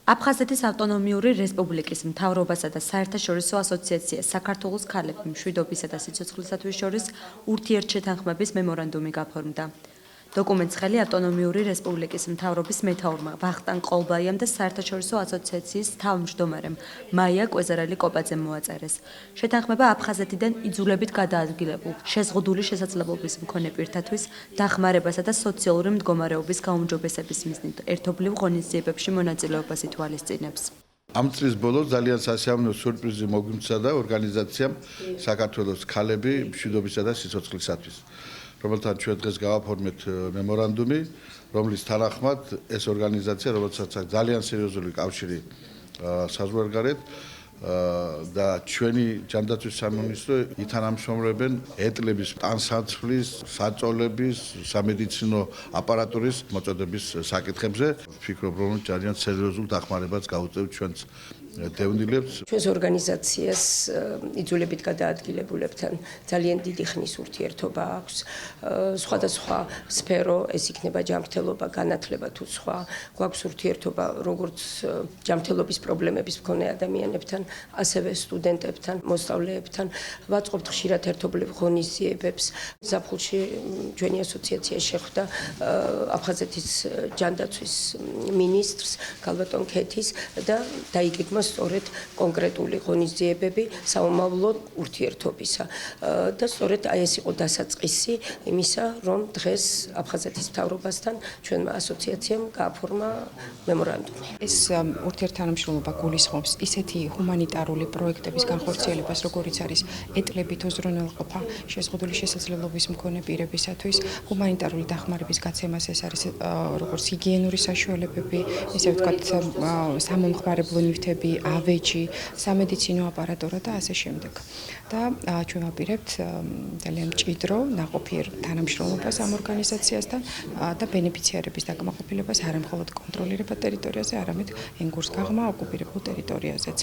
აფხაზეთის ავტონომიური რესპუბლიკის მთავრობასა და საერთაშორისო ასოციაციას საქართველოს ქალები მშვიდობისა და სიცოცხლისათვის შორის ურთიერთშეთანხმების მემორანდუმი გაფორმდა. დოკუმენტს ხელი ავტონომიური რესპუბლიკის მთავრობის მეთაურმა ვახტანგ ყოლბაიამ და საერთაშორისო ასოციაციის თავმჯდომარემ მაია კვეზარელი-კოპაძემ მოაწერეს. შეთანხმება აფხაზეთიდან იძულებით გადაადგილებულ, შეზღუდული შესაძლებლობის მქონე პირთათვის დახმარებასა და სოციალური მდგომარეობის გაუმჯობესების მიზნით ერთობლივ ღონისძიებებში მონაწილეობას ითვალისწინებს. Am წლის ბოლოს ძალიან სასიამოვნო სიურპრიზი მოგვიმცა და ორგანიზაციამ საქართველოს ქალები მშვიდობისა და სიცოცხლისათვის, რომელთან ჩვენ დღეს გავაფორმეთ მემორანდუმი, რომლის თანახმად ეს ორგანიზაცია, რომელსაც აქვს ძალიან სერიოზული კავშირი საზღვარგარეთ და ჩვენი ჯანდაცვის სამინისტრო ითანამშრომლობენ ეტლების, ტანსაცმლის, საწოლების, სამედიცინო აპარატურის მოწოდების საკითხებზე. ვფიქრობ, რომ ძალიან სერიოზულ დახმარებას გაუწევთ ჩვენს დევნილებს. ჩვენს ორგანიზაციას იძულებით გადაადგილებულებთან ძალიან დიდი ხნის ურთიერთობა აქვს. სხვადასხვა სფერო, ეს იქნება ჯანმრთელობა, განათლება თუ სხვა. გვაქვს ურთიერთობა როგორც ჯანმრთელობის პრობლემების მქონე ადამიანებთან, ასევე სტუდენტებთან, მოსწავლეებთან. ვაწყობთ ხშირად ერთობლივ ღონისძიებებს. ზაფხულში ჩვენი ასოციაცია შეხვდა აფხაზეთის ჯანდაცვის მინისტრს, ქალბატონ ქეთის და დაიგეგმა სწორედ კონკრეტული ღონისძიებები საომავლო ურთიერთობისა და სწორედ ეს იყო დასაწყისი იმისა, რომ დღეს აფხაზეთის მთავრობასთან ჩვენმა ასოციაციამ გააფორმა მემორანდუმი. ეს ურთიერთთანამშრომლობა გულისხმობს ისეთი ჰუმანიტარული პროექტების განხორციელებას, როგორიც არის ეტლებით უზრუნველყოფა შეზღუდული შესაძლებლობის მქონე პირებისათვის, ჰუმანიტარული დახმარების გაცემას, ეს არის როგორც ჰიგიენური საშუალებები, ესე ვთქვათ, სამომხმარებლო ნივთები, ავეჯი, სამედიცინო აპარატურა და ასე შემდეგ. და ჩვენ ვაპირებთ ძალიან მჭიდრო, ნაყოფიერ თანამშრომლობას ამ ორგანიზაციასთან და ბენეფიციარების დაკმაყოფილებას არა მხოლოდ კონტროლირება ტერიტორიაზე, არამედ ენგურს გაღმა ოკუპირებულ ტერიტორიაზეც.